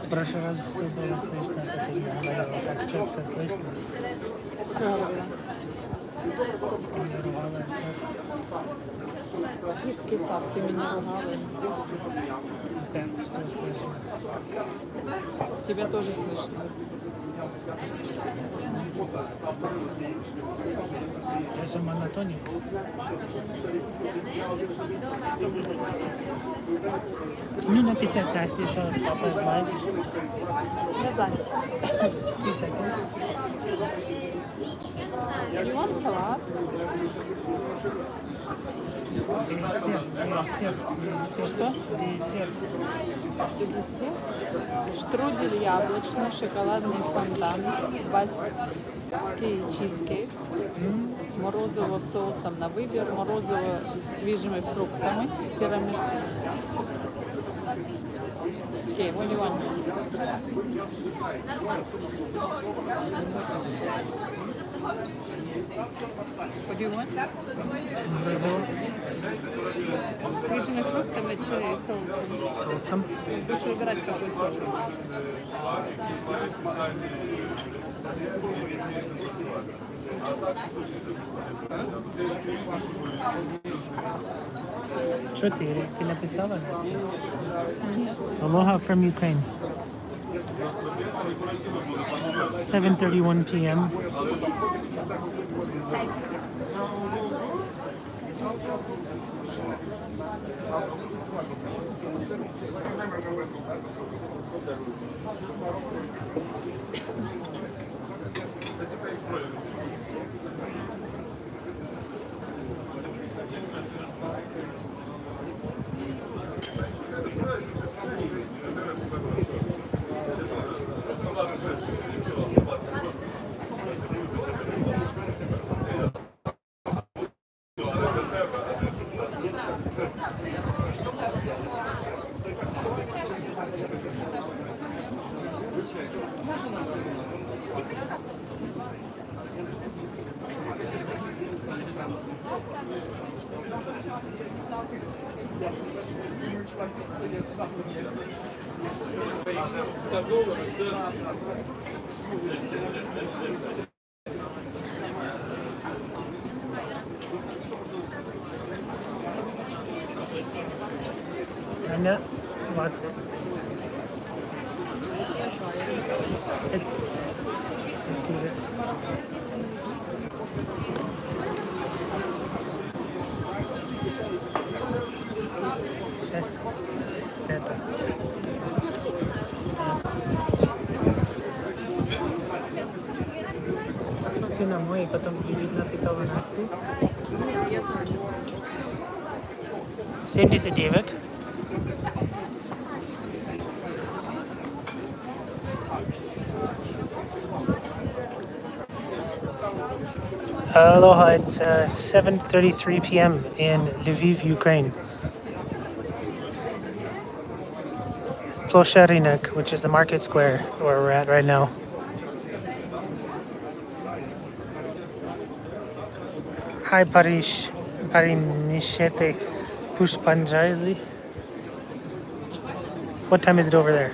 В прошлый раз все было слышно, что ты мне говорила, так четко слышно. Тренировалась. Детский сад, ты меня ругала. Так, все слышно. Тебя тоже слышно. Я же монотоник. Ну, на 50 раз еще Papa is live. Я занят. 3 seconds. You want salad? Десерт. Что? Десерт. Десерт? Штрудель яблочный, шоколадный фондан, баскский чизкейк, морозиво с соусом на выбор, морозиво с свежими фруктами, тирамису. Okay, what do you want? What do you want? С свежими фруктами или соусом? Соусом. Будешь выбирать, какой соус. Четыре. Ты написала, Настя? Aloha from Ukraine. 7:31 p.m. Anya, what's it? It's Just это. Посмотри на мой, и потом Юрий написала Насте. 79. Aloha, it's 7:33 p.m. in Lviv, Ukraine. Plosha Rynek, which is the market square where we're at right now. Hi Parinishete Pushpanjali. What time is it over there?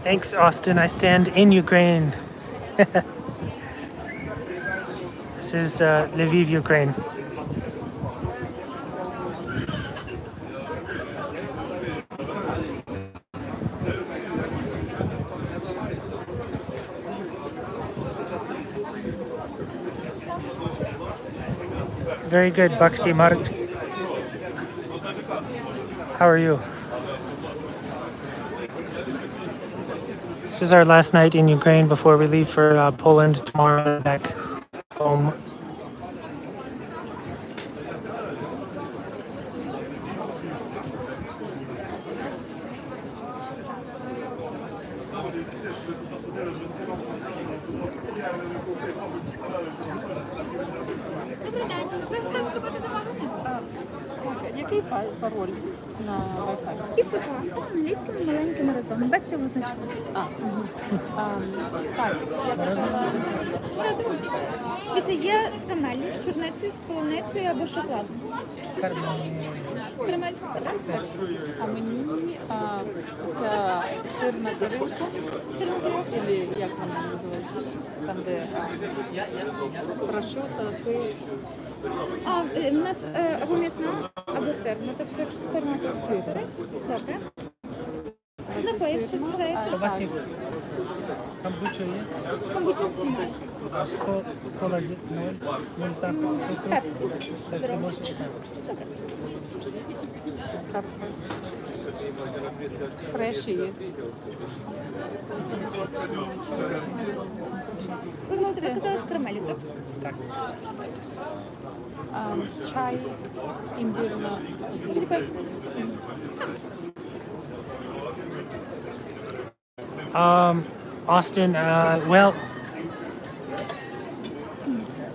Thanks, Austin. I stand in Ukraine. This is Lviv, Ukraine. Very good, Bhakti Marg. How are you? This is our last night in Ukraine before we leave for Poland tomorrow, back home. Добрий день. Ви будете зробити замовлення? Який пароль на Wi-Fi? Піца паста англійськими маленькими разом, без цього значку. Так, я Разом? Разом. Дивіться, є з карамеллю, з чорницею, з полуницею або шоколадом. Карамель. А мені ця сирна тарілка, Сирна тарілка. або як вона називається? Там, де прошута, сир. У нас або м'ясна, або сирна. Тобто, якщо сирна, то сири. Добре. Напої, що збажаєте? У вас є камбуча є? Комбуча? Немає. Кола з ноль сахару, цукру? Пепсі. Пепсі можна читати. Добре. Фреші є. Вибачте, ви казали з карамелі, так? Так. Чай, імбирна. Austin, well,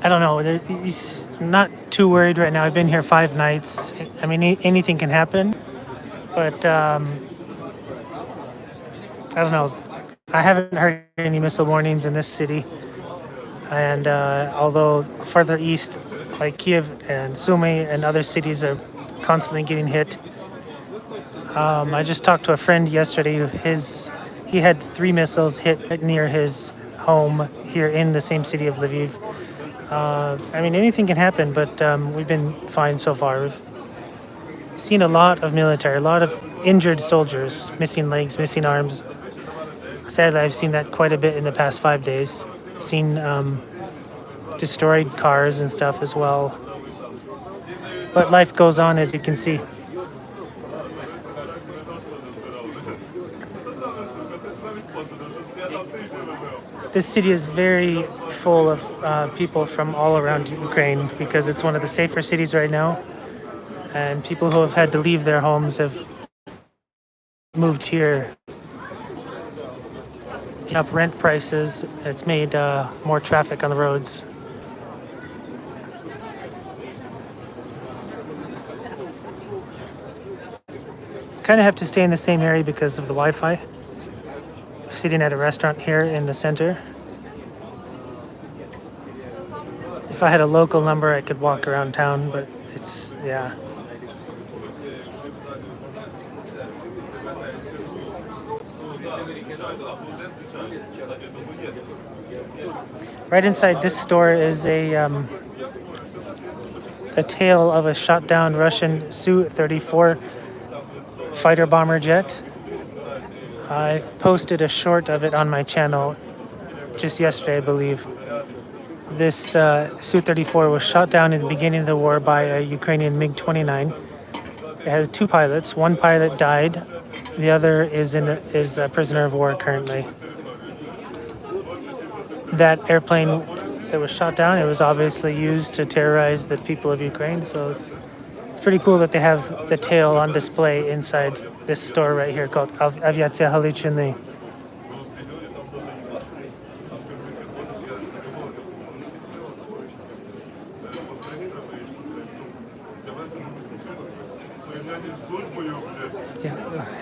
I don't know. He's not too worried right now. I've been here 5 nights. I mean, anything can happen, but I don't know. I haven't heard any missile warnings in this city, and although further east, like Kiev and Sumy and other cities are constantly getting hit. I just talked to a friend yesterday. He had 3 missiles hit near his home here in the same city of Lviv. I mean, anything can happen, but we've been fine so far. We've seen a lot of military, a lot of injured soldiers, missing legs, missing arms. Sadly, I've seen that quite a bit in the past 5 days. Seen destroyed cars and stuff as well. But life goes on, as you can see. This city is very full of people from all around Ukraine because it's one of the safer cities right now. And people who have had to leave their homes have moved here. Up rent prices, it's made more traffic on the roads. Kind of have to stay in the same area because of the Wi-Fi. Sitting at a restaurant here in the center. If I had a local number, I could walk around town, but it's, yeah. Right inside this store is the tail of a shot down Russian Su-34 fighter bomber jet. I posted a short of it on my channel just yesterday, I believe. This Su-34 was shot down in the beginning of the war by a Ukrainian MiG-29. It has 2 pilots. One pilot died. The other is a prisoner of war currently. That airplane that was shot down, it was obviously used to terrorize the people of Ukraine. So it's pretty cool that they have the tail on display inside this store right here called Aviation Halichiny.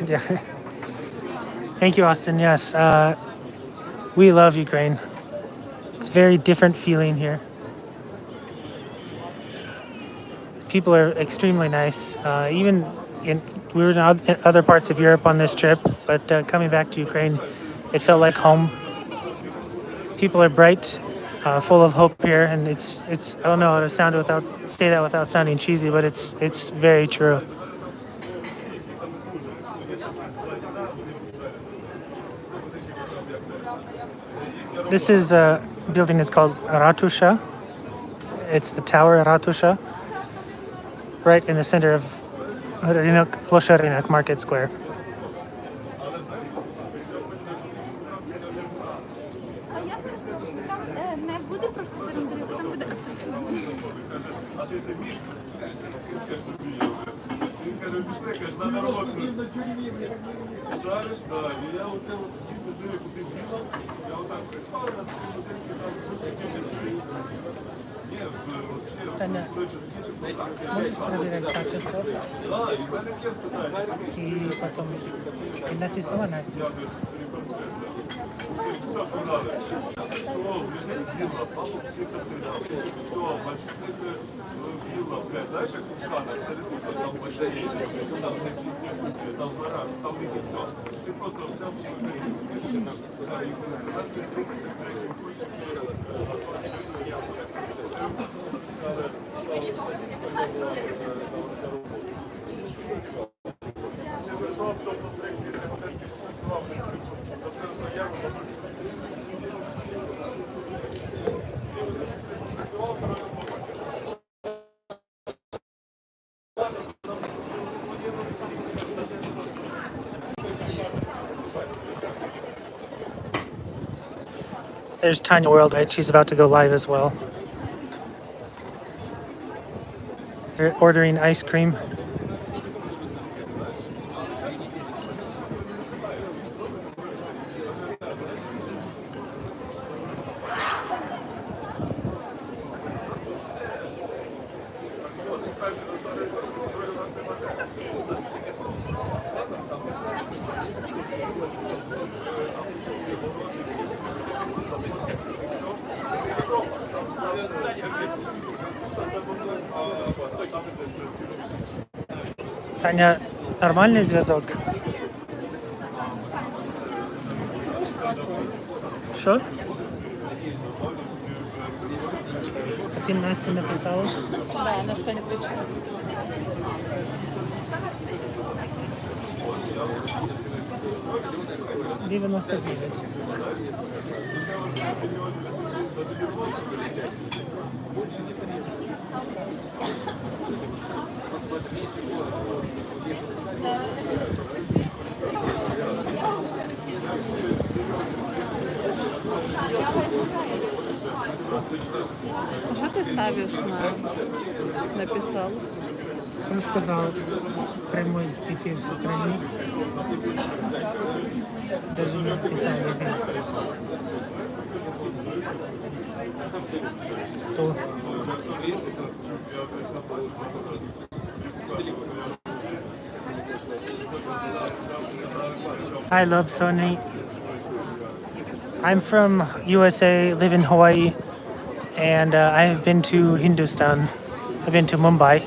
Yeah. Thank you, Austin. Yes, we love Ukraine. It's a very different feeling here. People are extremely nice. We were in other parts of Europe on this trip, but coming back to Ukraine, it felt like home. People are bright, full of hope here, and it's I don't know how to say that without sounding cheesy, but it's very true. This building is called Ratusha. It's the tower Ratusha, right in the center of Plosha Rynek Market Square. А я перепрошую, там не буде просто сирна тарілка, там буде асортимент. Таня, можешь проверять качество? И потом ты написала Настя? There's Tanya Worldwide. She's about to go live as well. They're ordering ice cream. Таня, нормальный зв'язок? Що? А ти Насті написала? Да, она что не отвечает. $99. Что ты ставишь на написал? Он сказал прямой эфир с Украины. Даже не написал эфир. 100. I love Sony. I'm from USA, live in Hawaii, and I have been to Hindustan. I've been to Mumbai.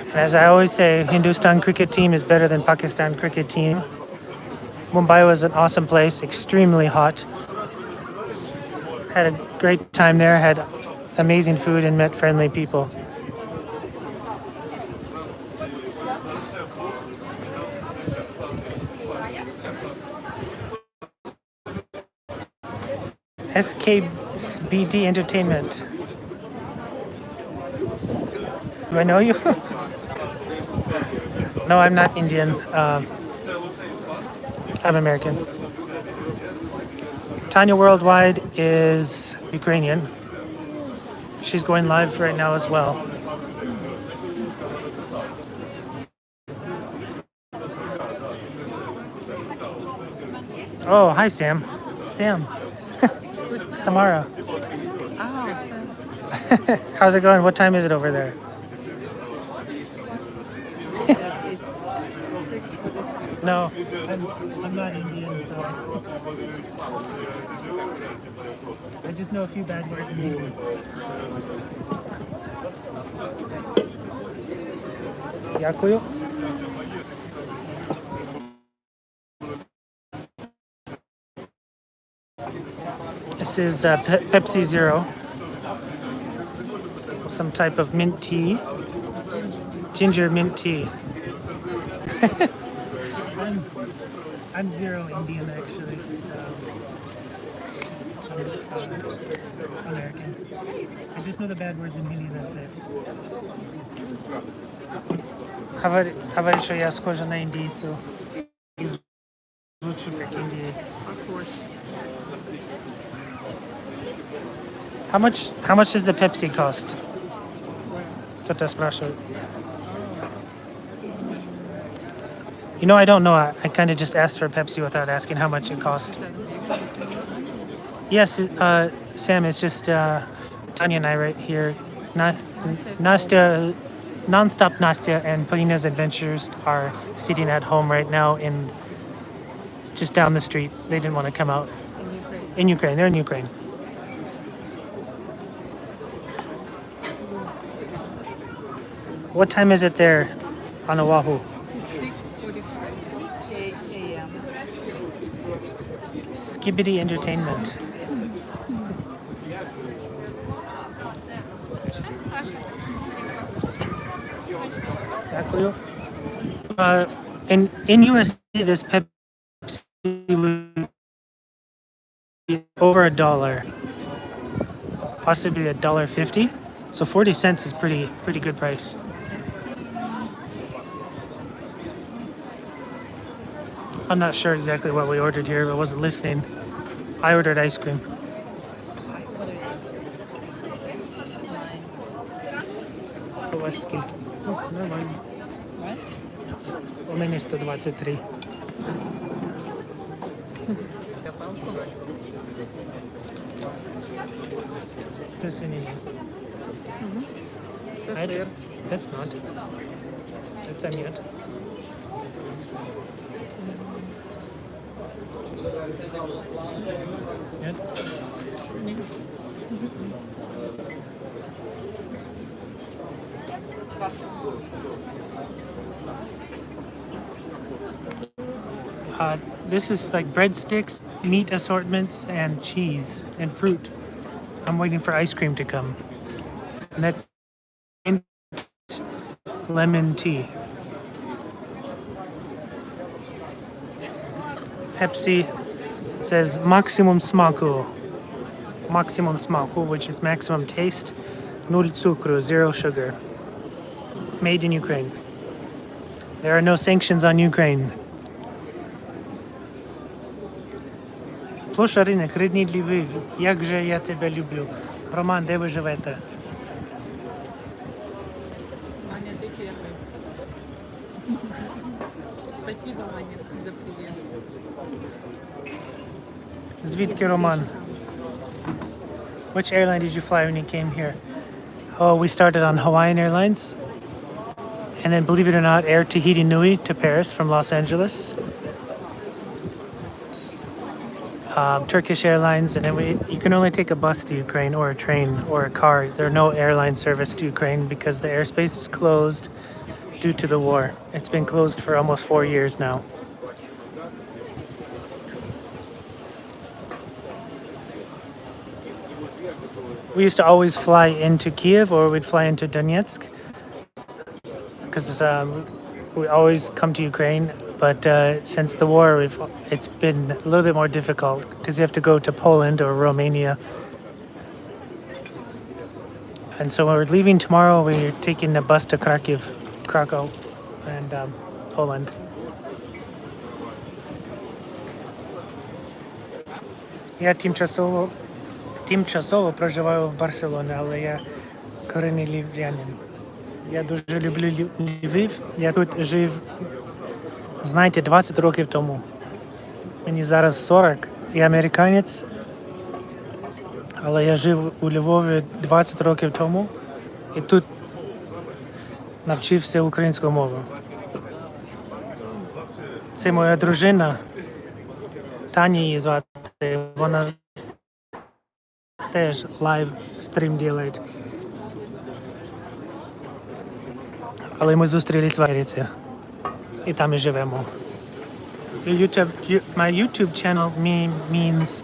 And as I always say, Hindustan cricket team is better than Pakistan cricket team. Mumbai was an awesome place, extremely hot. Had a great time there, had amazing food and met friendly people. SKBD Entertainment. Do I know you? No, I'm not Indian. I'm American. Tanya Worldwide is Ukrainian. She's going live right now as well. Oh, hi, Sam. Sam. Samara. Oh, How's it going? What time is it over there? it's 6:43. No, I'm not Indian, so I just know a few bad words in Hindi. Дякую. This is Pepsi Zero. Some type of mint tea. Ginger mint tea. I'm zero Indian actually. American. I just know the bad words in Hindi, that's it. Говорит, что я схожа на индийцу. И звучу как индиец. Of course. How much does the Pepsi cost? Кто-то спрашивает. You know, I don't know. I kind of just asked for Pepsi without asking how much it cost. Yes, Sam, it's just Tanya and I right here. Nastya, Nonstop Nastya and Polina's Adventures are sitting at home right now in just down the street. They didn't want to come out. In Ukraine. They're in Ukraine. What time is it there on Oahu? 6:45 a.m. Skibidi Entertainment. In USD, this Pepsi would be over $1, possibly $1.50. So 40 cents is pretty good price. I'm not sure exactly what we ordered here. I wasn't listening. I ordered ice cream. У вас скільки? Нормально. У мене 123. Посинені. Це сир. That's not. That's a нет. Нет? This is like breadsticks, meat assortments, and cheese and fruit. I'm waiting for ice cream to come. And that's lemon tea. Pepsi says maximum smaku. Maximum smaku, which is maximum taste. Nul cukru, zero sugar. Made in Ukraine. There are no sanctions on Ukraine. Площа ринок, рідний Львів. Як же я тебе люблю. Роман, де ви живете? Аня, ты первый. Спасибо, Аня, за привет. Звідки Роман? Which airline did you fly when you came here? Oh, we started on Hawaiian Airlines. And then, believe it or not, Air Tahiti Nui to Paris from Los Angeles. Turkish Airlines, and then you can only take a bus to Ukraine or a train or a car. There are no airline service to Ukraine because the airspace is closed due to the war. It's been closed for almost 4 years now. We used to always fly into Kiev or we'd fly into Donetsk because we always come to Ukraine. But since the war, it's been a little bit more difficult because you have to go to Poland or Romania. And so when we're leaving tomorrow, we're taking the bus to Krakow and Poland. Я тимчасово проживаю в Барселоні, але я корінний львів'янин. Я дуже люблю Львів. Я тут жив, знаєте, 20 років тому. Мені зараз 40. Я американець, але я жив у Львові 20 років тому і тут навчився українською мовою. Це моя дружина, Таня її звати, вона теж лайв стрім робить. Але ми зустрілись в Америці і там і живемо. My YouTube channel means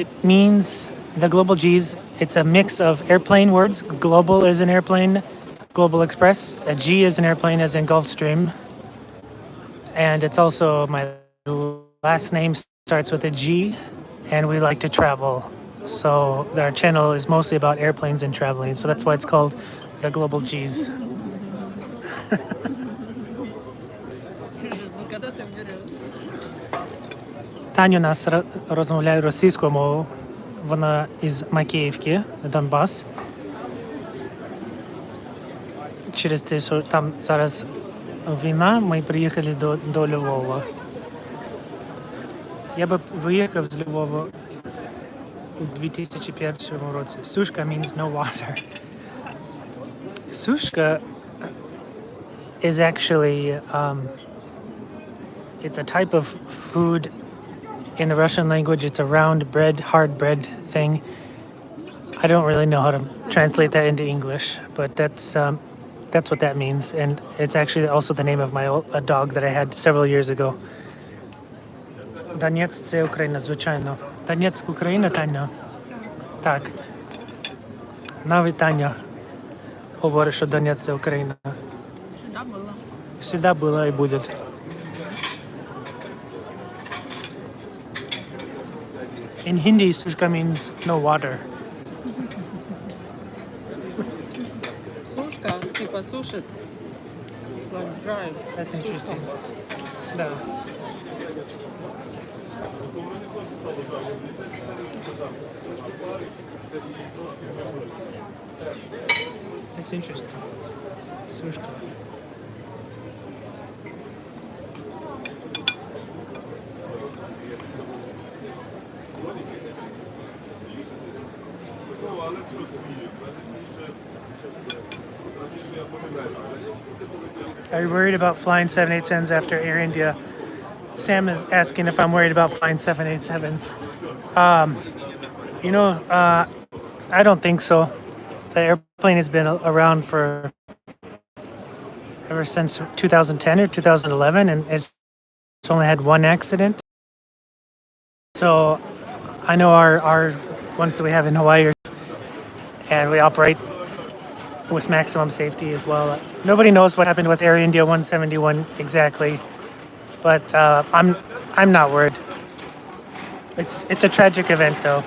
it means the global G's. It's a mix of airplane words. Global is an airplane, Global Express. A G is an airplane, as in Gulfstream. And it's also my last name starts with a G, and we like to travel. So our channel is mostly about airplanes and traveling. So that's why it's called the Global G's. Таня у нас розмовляє російською мовою. Вона із Макіївки, Донбас. Через те, що там зараз війна, ми приїхали до Львова. Я би виїхав з Львова у 2001 році. Сушка means no water. Sushka is actually it's a type of food in the Russian language. It's a round bread, hard bread thing. I don't really know how to translate that into English, but that's what that means, and it's actually also the name of a dog that I had several years ago. Донецьк – це Україна, звичайно. Донецьк – Україна, Таня? Так. Навіть Таня говорить, що Донецьк – це Україна. Да, было. Всегда было и будет. In Hindi, sushka means no water. Сушка, типа сушит. Like dry. That's Сушка. interesting. Да. That's interesting. Sushka. Are you worried about flying 787s after Air India? Sam is asking if I'm worried about flying 787s. I don't think so. The airplane has been around for ever since 2010 or 2011, and it's only had one accident. So I know our ones that we have in Hawaii, and we operate with maximum safety as well. Nobody knows what happened with Air India 171 exactly, but I'm not worried. It's a tragic event though.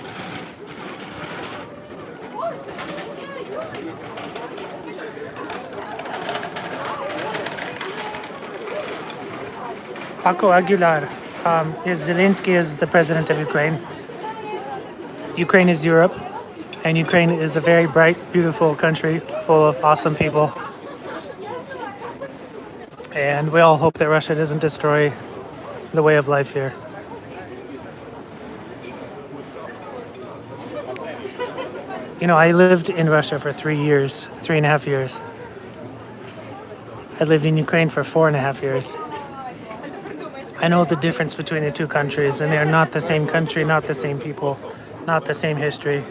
Paco Aguilar is Zelensky is the president of Ukraine. Ukraine is Europe, and Ukraine is a very bright, beautiful country full of awesome people. And we all hope that Russia doesn't destroy the way of life here. You know, I lived in Russia for 3.5 years. I lived in Ukraine for 4.5 years. I know the difference between the two countries, and they're not the same country, not the same people, not the same history.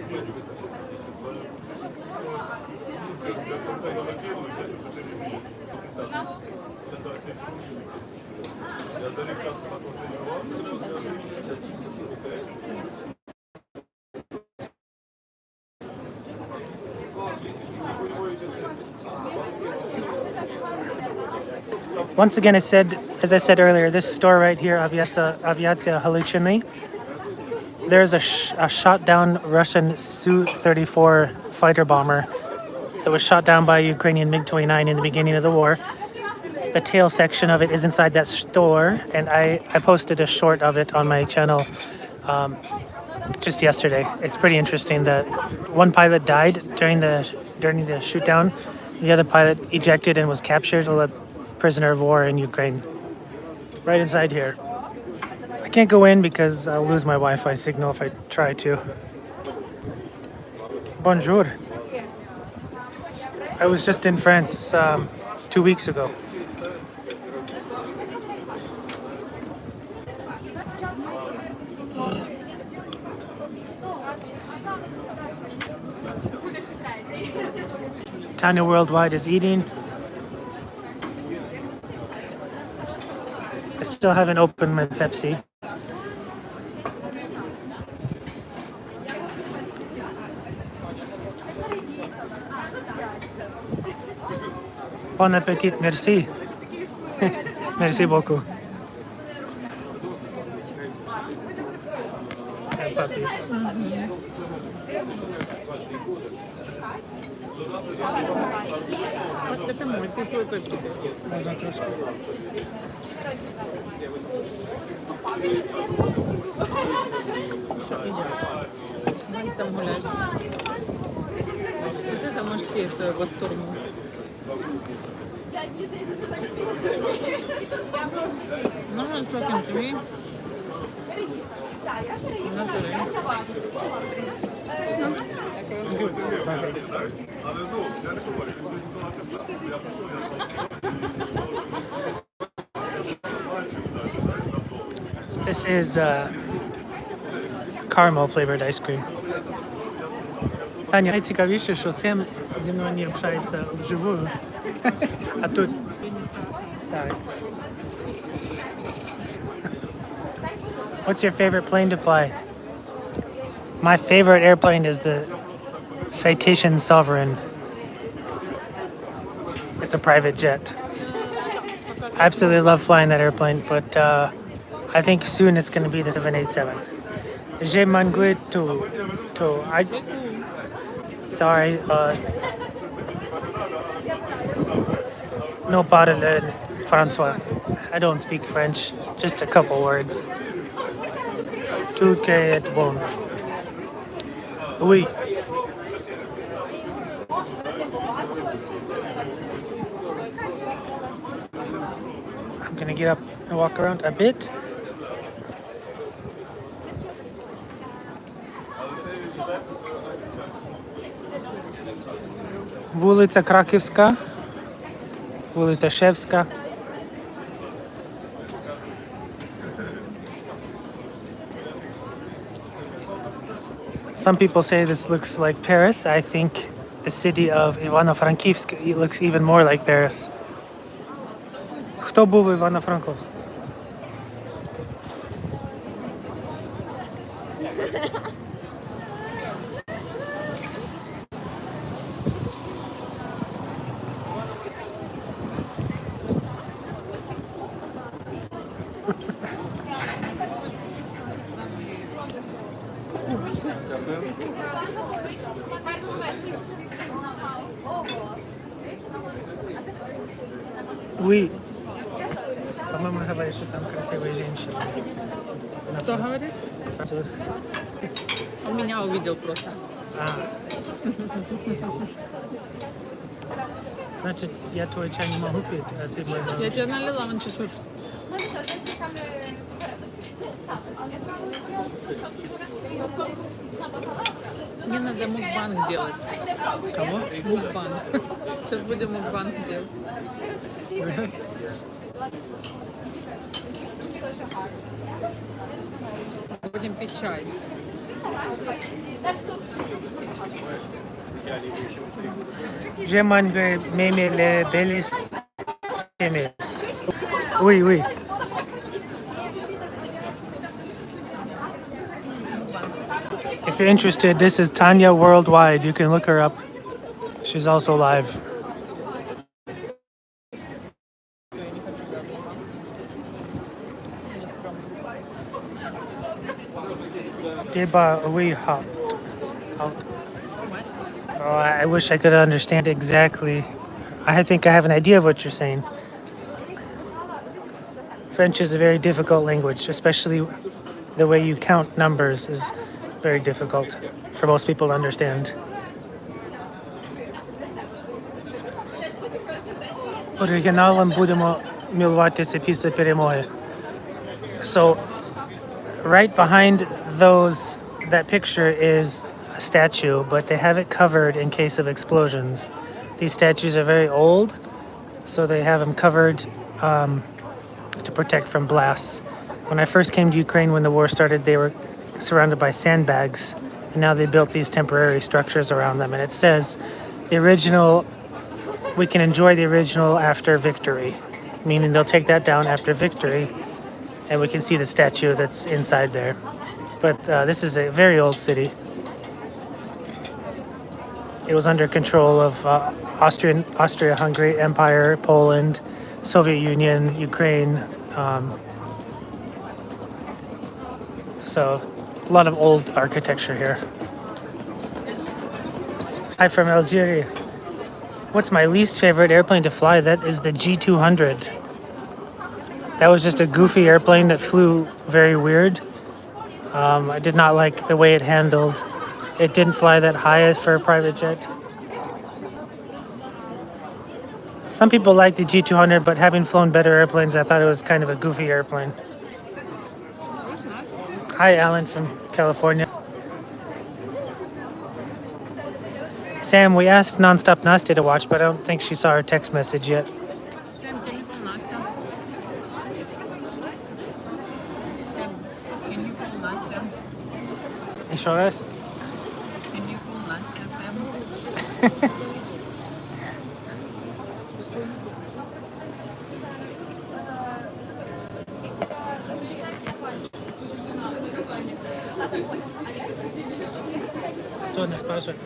Once again, as I said earlier, this store right here, Aviatia Halichiny, there's a shot down Russian Su-34 fighter bomber that was shot down by a Ukrainian MiG-29 in the beginning of the war. The tail section of it is inside that store, and I posted a short of it on my channel just yesterday. It's pretty interesting that one pilot died during the shoot down. The other pilot ejected and was captured, a prisoner of war in Ukraine. Right inside here. I can't go in because I'll lose my Wi-Fi signal if I try to. Bonjour. I was just in France 2 weeks ago. Tanya Worldwide is eating. I still haven't opened my Pepsi. Bon appetit, merci. Merci beaucoup. And puppies. Вот это мой, ты свой пепси. Можно трошки. Все, идем. Пальцем гулять. Вот это можешь съесть свою бастурму. No, I'm talking to me. Not really. This is caramel flavored ice cream. Таня, найцікавіше, що Сем зі мною не общається вживую. А тут так. What's your favorite plane to fly? My favorite airplane is the Citation Sovereign. It's a private jet. I absolutely love flying that airplane, but I think soon it's going to be the 787. J'ai mangé to sorry, no parle François. I don't speak French, just a couple words. Tout est bon. Oui. I'm gonna get up and walk around a bit. Вулиця Краківська, вулиця Шевська. Some people say this looks like Paris. I think the city of Ivano-Frankivsk looks even more like Paris. Хто був в Івано-Франковську? Oui. По-моему, говорит, что там красивые женщины. Кто говорит? Француз. Он меня увидел просто. А. Значит, я твой чай не могу пить, а ты мой Я тебе налила вон чуть-чуть. Мне надо мукбанг делать. Кого? Мукбанг. Сейчас будем мукбанг делать. Будем пить чай. Je mange même les belles femmes. Oui, oui. If you're interested, this is Tanya Worldwide. You can look her up. She's also live. Deba we hop. Oh, I wish I could understand exactly. I think I have an idea of what you're saying. French is a very difficult language, especially the way you count numbers is very difficult for most people to understand. Оригіналом будемо милуватися після перемоги. So, right behind that picture is a statue, but they have it covered in case of explosions. These statues are very old, so they have them covered to protect from blasts. When I first came to Ukraine when the war started, they were surrounded by sandbags, and now they built these temporary structures around them. And it says, we can enjoy the original after victory, meaning they'll take that down after victory, and we can see the statue that's inside there. But this is a very old city. It was under control of Austria-Hungary Empire, Poland, Soviet Union, Ukraine. So a lot of old architecture here. I'm from Algeria. What's my least favorite airplane to fly? That is the G200. That was just a goofy airplane that flew very weird. I did not like the way it handled. It didn't fly that high as for a private jet. Some people like the G200, but having flown better airplanes, I thought it was kind of a goofy airplane. Hi, Alan from California. Sam, we asked Nonstop Nastya to watch, but I don't think she saw her text message yet. Sam, can you call Nastya? Sam, can you call Nastya? Еще раз? Can you call Nastya, Sam? Кто нас спрашивает?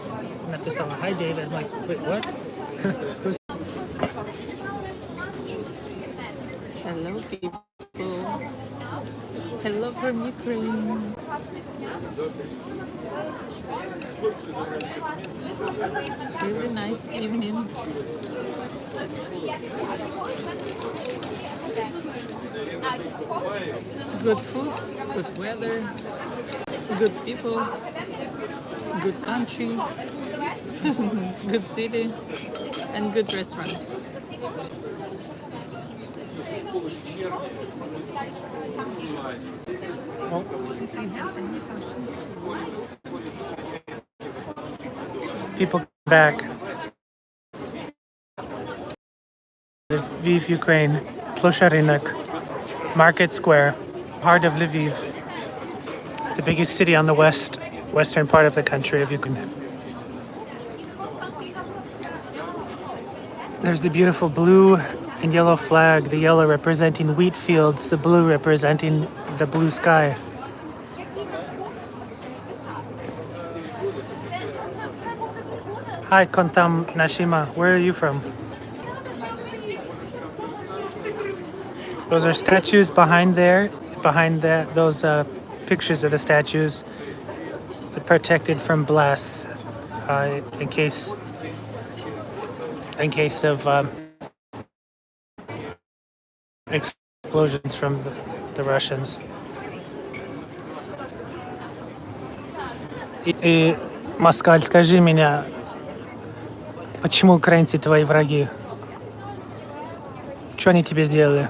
Написала Hi David. I'm like, wait, what? Who's... Hello, people. Hello from Ukraine. Really nice evening. Good food, good weather, good people, good country, good city, and good restaurant. People back. Lviv, Ukraine. Plosha Rynek. Market Square. Heart of Lviv. The biggest city on the western part of the country of Ukraine. There's the beautiful blue and yellow flag, the yellow representing wheat fields, the blue representing the blue sky. Hi, Kontam Nashima. Where are you from? Those are statues behind there, those pictures of the statues. They're protected from blasts in case of explosions from the Russians. И Москаль, скажи меня, почему украинцы твои враги? Что они тебе сделали?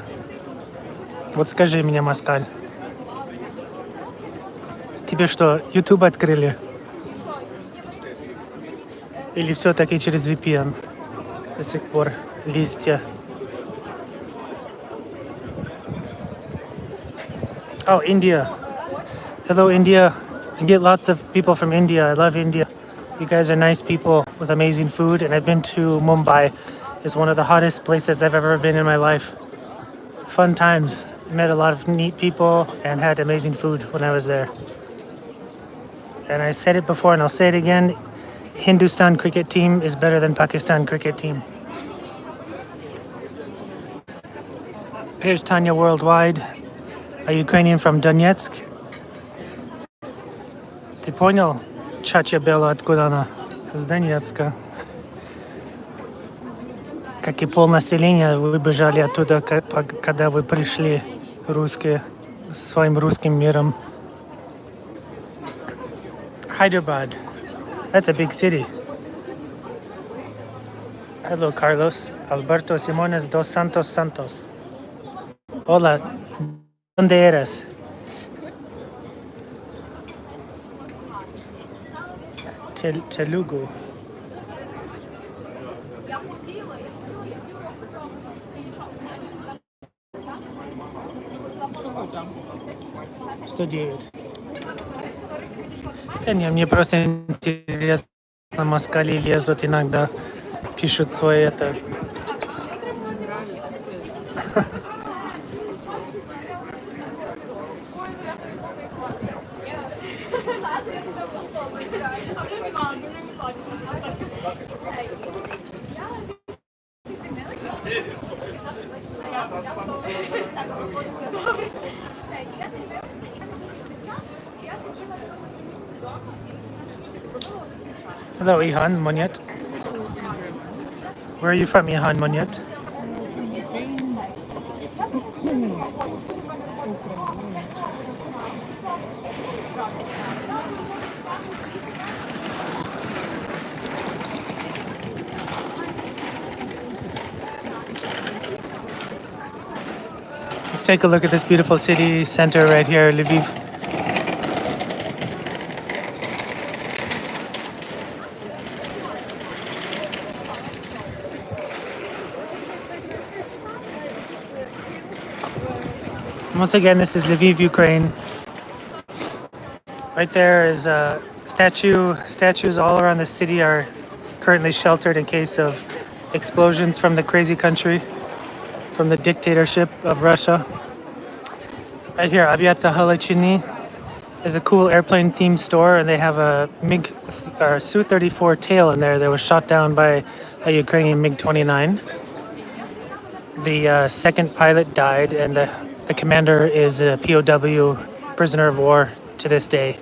Вот скажи мне, Москаль. Тебе что, YouTube открыли? Или все-таки через VPN до сих пор листья? Oh, India. Hello, India. I get lots of people from India. I love India. You guys are nice people with amazing food, and I've been to Mumbai. It's one of the hottest places I've ever been in my life. Fun times. Met a lot of neat people and had amazing food when I was there. And I said it before and I'll say it again. Hindustan cricket team is better than Pakistan cricket team. Here's Tanya Worldwide, a Ukrainian from Donetsk. Ты понял, Чача Бела, откуда она? С Донецка. Как и полнаселения выбежали оттуда, когда вы пришли, русские, своим русским миром. Hyderabad. That's a big city. Hello, Carlos. Alberto Simones dos Santos Santos. Hola. ¿Dónde eres? Telugu. Студирует. Да не, мне просто интересно, москали лезут иногда, пишут свои это. Hello, Ihan Monyet. Where are you from, Ihan Monyet? take a look at this beautiful city center right here, Lviv. Once again, this is Lviv, Ukraine. Right there is a statue. Statues all around the city are currently sheltered in case of explosions from the crazy country, from the dictatorship of Russia. Right here, Aviation Halachini is a cool airplane themed store, and they have a MiG or Su-34 tail in there that was shot down by a Ukrainian MiG-29. The second pilot died, and the commander is a POW, prisoner of war, to this day.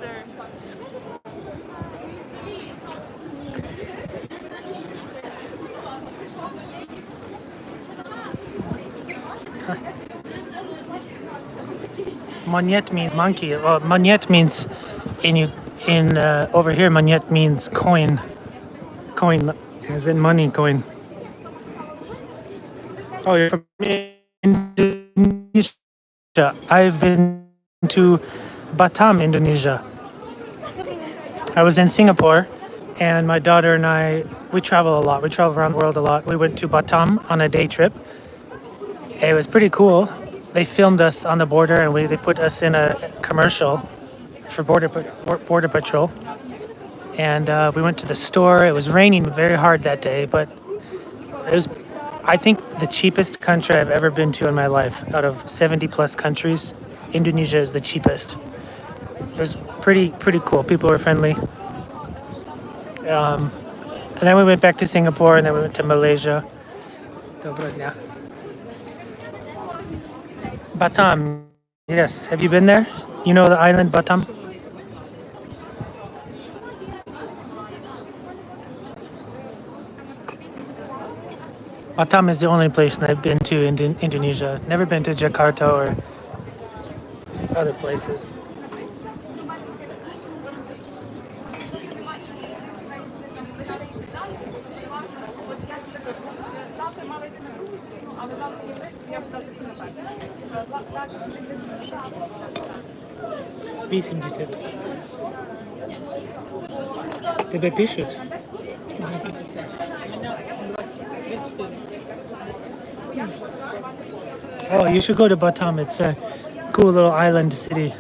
Monet means monkey. Well, monet means in over here. Monet means coin. Coin, as in money coin. Oh, you're from Indonesia. I've been to Batam, Indonesia. I was in Singapore, and my daughter and we travel a lot. We travel around the world a lot. We went to Batam on a day trip. It was pretty cool. They filmed us on the border, and they put us in a commercial for border patrol. And we went to the store. It was raining very hard that day, but it was, I think, the cheapest country I've ever been to in my life. Out of 70 plus countries, Indonesia is the cheapest. It was pretty cool. People were friendly. And then we went back to Singapore, and then we went to Malaysia. Batam, yes. Have you been there? You know the island Batam? Batam is the only place that I've been to in Indonesia. Never been to Jakarta or other places. B70. Тебе пишут? Oh, you should go to Batam. It's a cool little island city.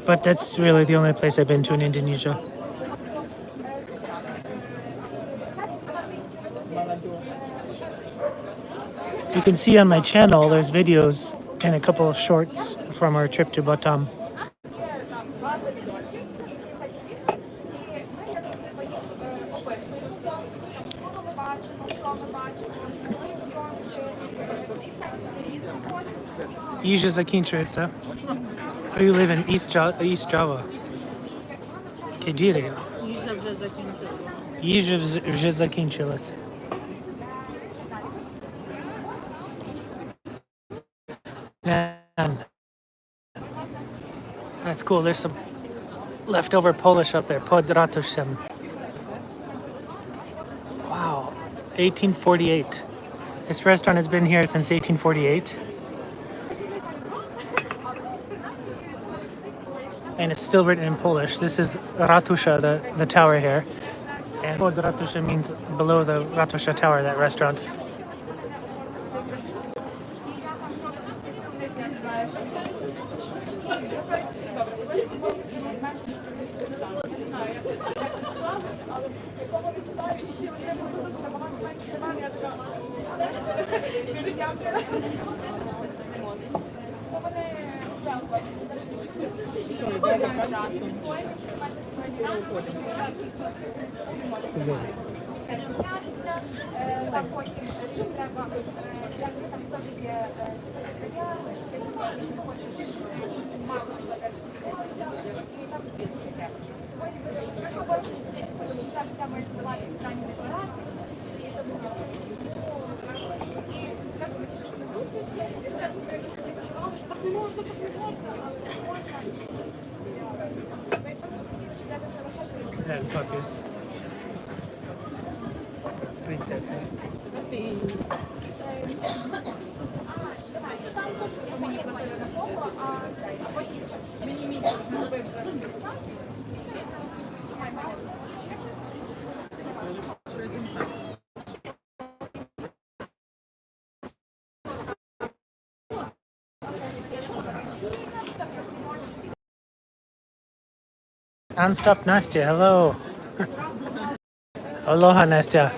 But that's really the only place I've been to in Indonesia. You can see on my channel, there's videos and a couple of shorts from our trip to Batam. Їжа закінчується. Oh, you live in East Java. Кедірія. Їжа вже закінчилася. Їжа вже закінчилась. Man, that's cool. There's some leftover Polish up there. Pod Ratuszem. Wow, 1848. This restaurant has been here since 1848. And it's still written in Polish. This is Ratusza, the tower here. And Pod Ratusza means below the Ratusza Tower, that restaurant. And puppies. Princess. Non-stop Nastya, hello. Aloha, Nastya.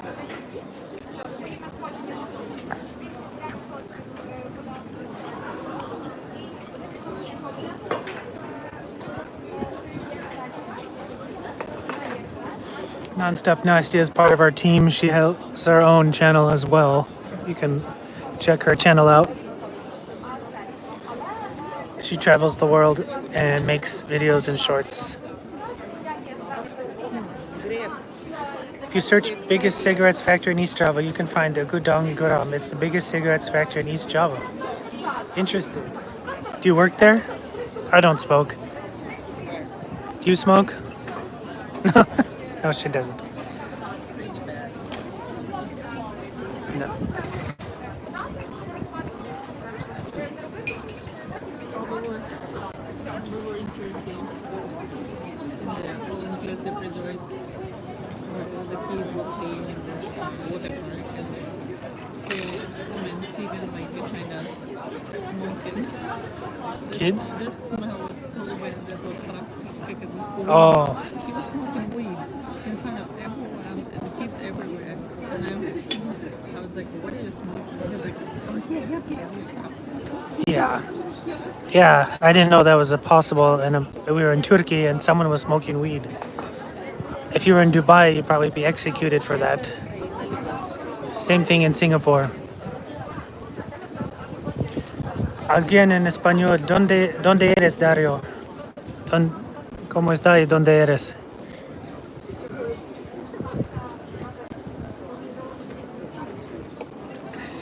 Non-stop Nastya is part of our team. She has her own channel as well. You can check her channel out. She travels the world and makes videos and shorts. If you search biggest cigarettes factory in East Java, you can find a Gudang Guram. It's the biggest cigarettes factory in East Java. Interesting. Do you work there? I don't smoke. Do you smoke? No. No, she doesn't. No. We were in Turkey, in the all-inclusive resort, where all the kids were playing in the water park, and they come and see them like behind us smoking. Kids? That smell was so bad. That was like a Oh, he was smoking weed in front of everyone and the kids everywhere. And I was like, what are you smoking? He was like, oh yeah. yeah. Yeah, I didn't know that was a possible. And we were in Turkey and someone was smoking weed. If you were in Dubai, you'd probably be executed for that. Same thing in Singapore. Alguien en español, ¿dónde eres, Dario? ¿Cómo está y dónde eres?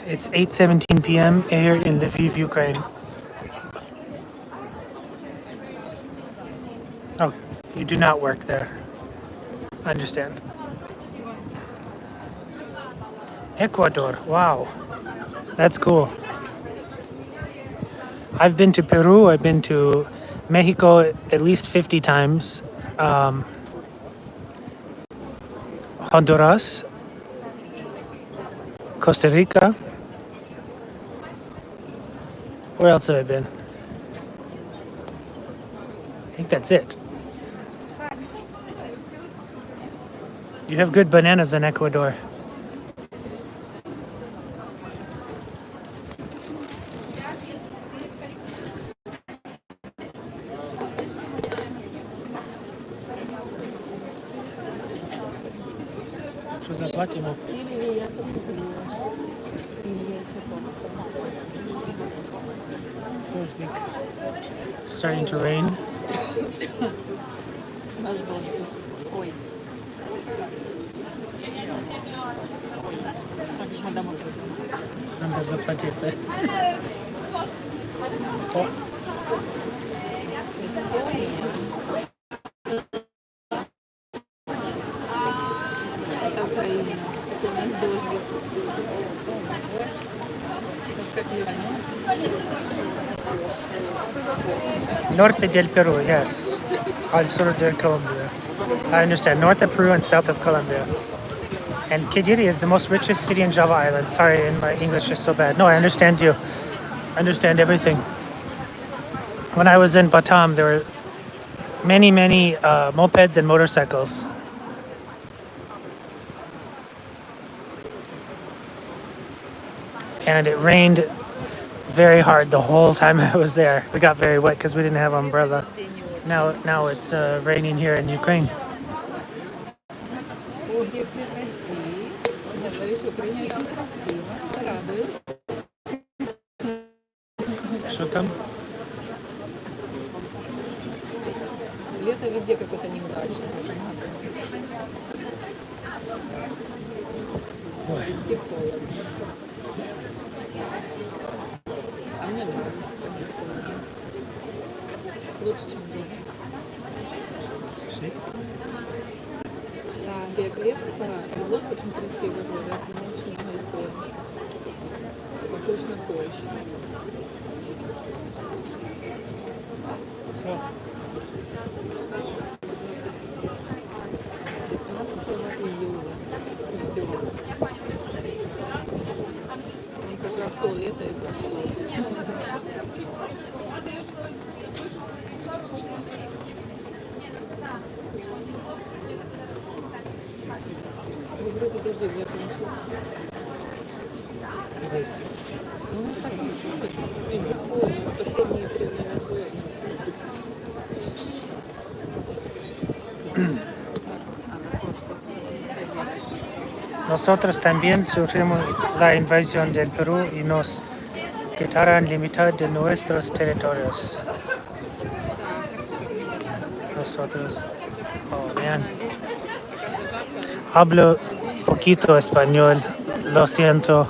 It's 8:17 p.m. here in Lviv, Ukraine. Oh, you do not work there. I understand. Ecuador, wow. That's cool. I've been to Peru, I've been to Mexico at least 50 times. Honduras, Costa Rica. Where else have I been? I think that's it. You have good bananas in Ecuador. Что заплатим? Starting to rain. Ой. Надо заплатить. О, Это Украина. Это у нас дождик. Сейчас как ливанет. Norte del Peru, yes. Al sur de Colombia. I understand. North of Peru and south of Colombia. And Kidiri is the most richest city in Java Island. Sorry, my English is so bad. No, I understand you. I understand everything. When I was in Batam, there were many, many mopeds and motorcycles. And it rained very hard the whole time I was there. We got very wet because we didn't have umbrella. Now it's raining here in Ukraine. Ой, як красиво. Говоришь, Украина очень красиво. Это радует. Что там? Лето везде какое-то неудачное. Ой. Везде холодно. А мне нравится, конечно. Лучше, чем дома. Да, Берег Львов очень красивый город, но очень много истории. Похож на Польшу. So, 15 июля ждем. Он как раз поллета и прошло. Последние 3 года. Nosotros también sufrimos la invasión del Perú y nos quitaron la mitad de nuestros territorios. Nosotros, oh man, hablo poquito español, lo siento.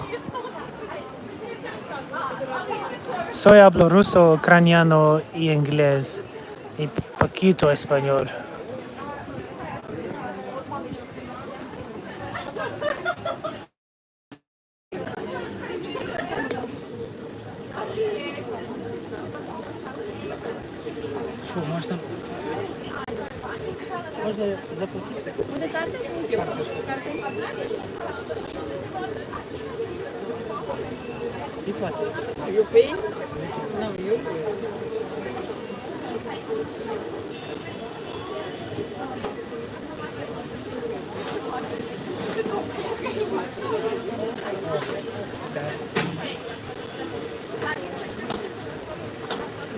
Soy hablo ruso, ucraniano y inglés y poquito español. Что, можно заплатить? Буде карточка? Карта. И платить. You pay? No, you pay.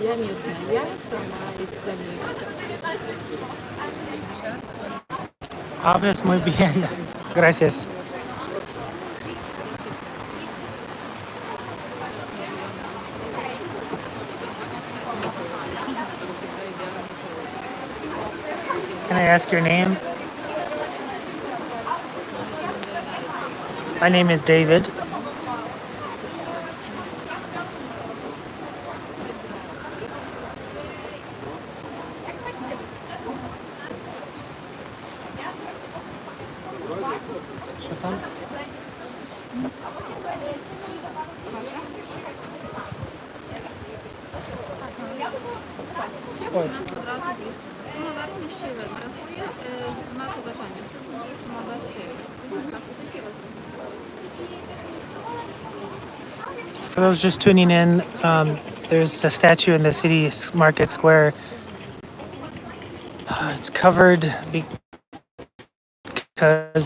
Я местная, я сама из Донецка. Hablas muy bien. Gracias. Can I ask your name? My name is David. Что там? Ой, Сума вартості рахує знак бажання. Сума вашої. for those just tuning in, there's a statue in the city market square. It's covered because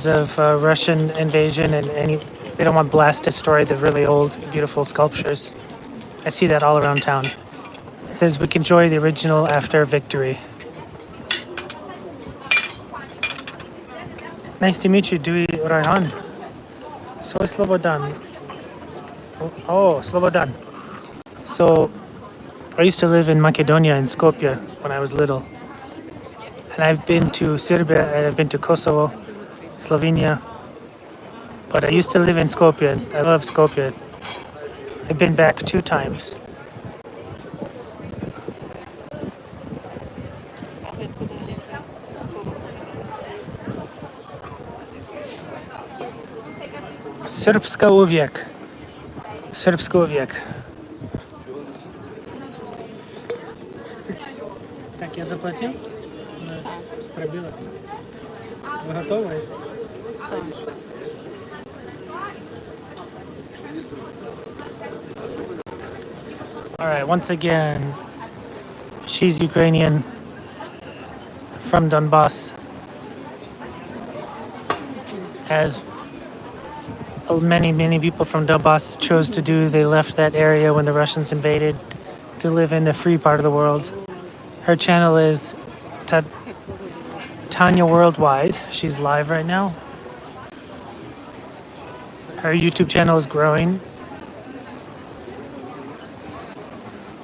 of Russian invasion and they don't want blast to destroy the really old, beautiful sculptures. I see that all around town. It says we can enjoy the original after victory. Nice to meet you, Dewey Raihan. Soy Slobodan. Oh, Slobodan. So, I used to live in Macedonia in Skopje when I was little. And I've been to Serbia and I've been to Kosovo, Slovenia. But I used to live in Skopje. I love Skopje. I've been back 2 times. Srpska uvijek. Srpska uvijek. Так, я заплатил? Пробила. Вы готовы? All right, once again, she's Ukrainian from Donbass. As many people from Donbass chose to do, they left that area when the Russians invaded to live in the free part of the world. Her channel is Tanya Worldwide. She's live right now. Her YouTube channel is growing.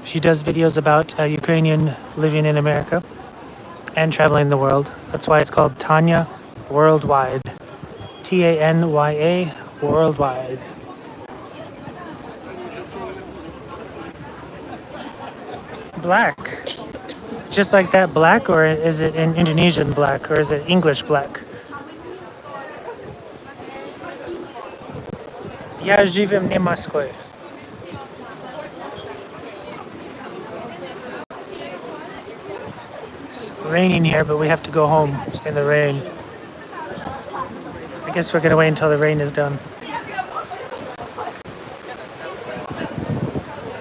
She does videos about a Ukrainian living in America and traveling the world. That's why it's called Tanya Worldwide. Tanya Worldwide. Black. Just like that black, or is it in Indonesian black, or is it English black? Я живем в Москве. It's raining here, but we have to go home in the rain. I guess we're gonna wait until the rain is done.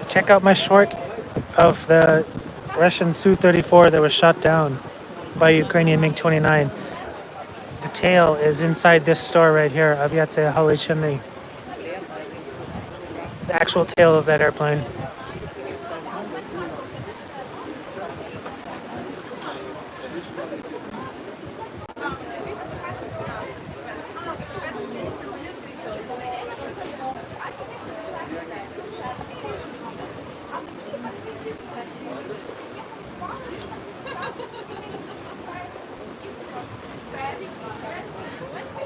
Check out my short of the Russian Su-34 that was shot down by Ukrainian MiG-29. The tail is inside this store right here, Aviation. the actual tail of that airplane.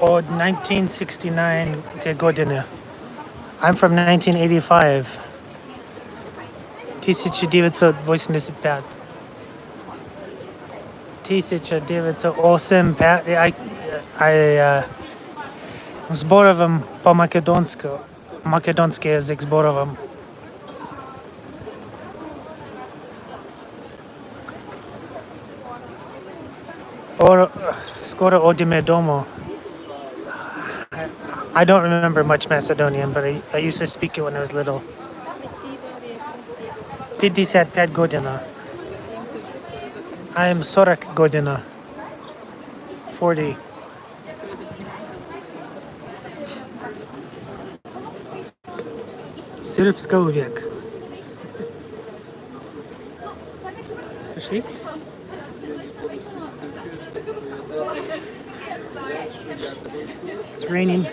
Od 1969 te godine. I'm from 1985. 1985. 1985. Зборовам по-македонски. Македонски язик зборовам. Skoro odime domo. I don't remember much Macedonian, but I used to speak it when I was little. 55 godina. I am 40 godina. 40. Srpska uvijek. Пошли? It's raining.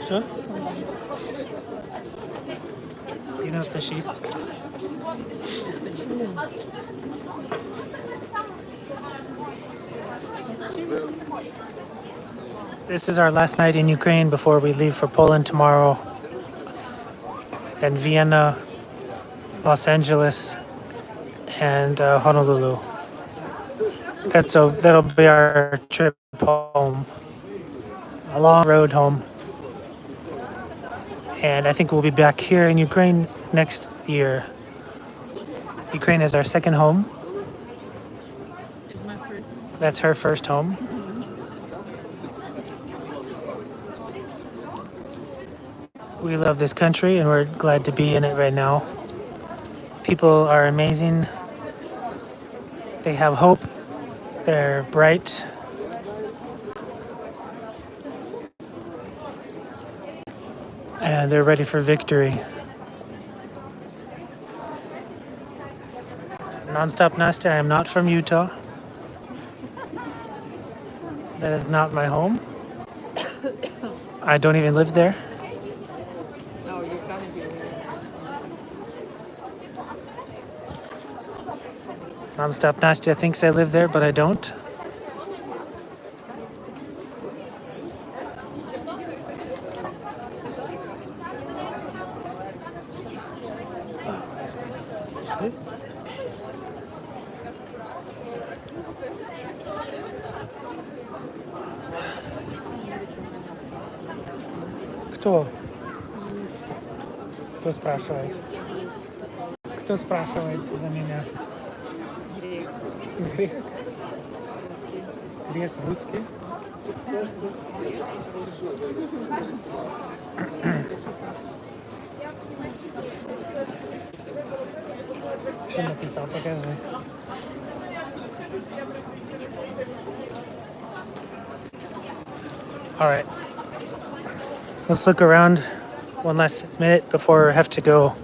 Що? 96. This is our last night in Ukraine before we leave for Poland tomorrow. Then Vienna, Los Angeles, and Honolulu. That'll be our trip home. A long road home. And I think we'll be back here in Ukraine next year. Ukraine is our second home. It's my first. That's her first home. We love this country and we're glad to be in it right now. People are amazing. They have hope. They're bright. And they're ready for victory. Nonstop Nasta, I am not from Utah. That is not my home. I don't even live there. Oh, you're gonna be living Nonstop Nastya thinks I live there, but I don't. Кто? Кто спрашивает? Кто спрашивает за меня? Грек. Грек? Грек русский? Что написал? Покажи. All right. Let's look around one last minute before I have to go.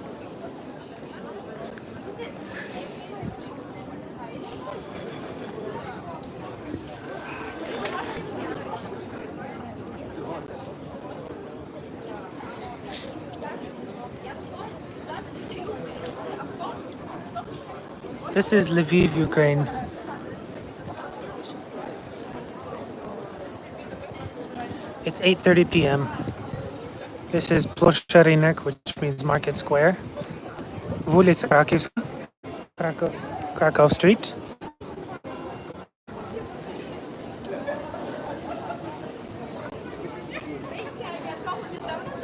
This is Lviv, Ukraine. It's 8:30 p.m. This is Plоща Rynek, which means Market Square. Вулиця Краківська, Krakow Street.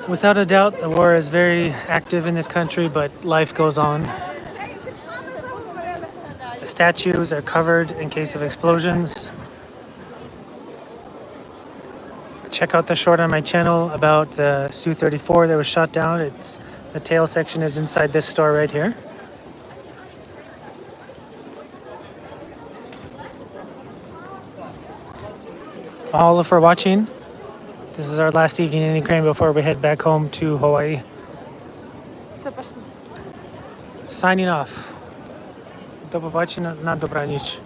Without a doubt, the war is very active in this country, but life goes on. The statues are covered in case of explosions. Check out the short on my channel about the Su-34 that was shot down. The tail section is inside this store right here. all for watching. This is our last evening in Ukraine before we head back home to Hawaii. Все, пошли. Signing off. До побачення, на добраніч.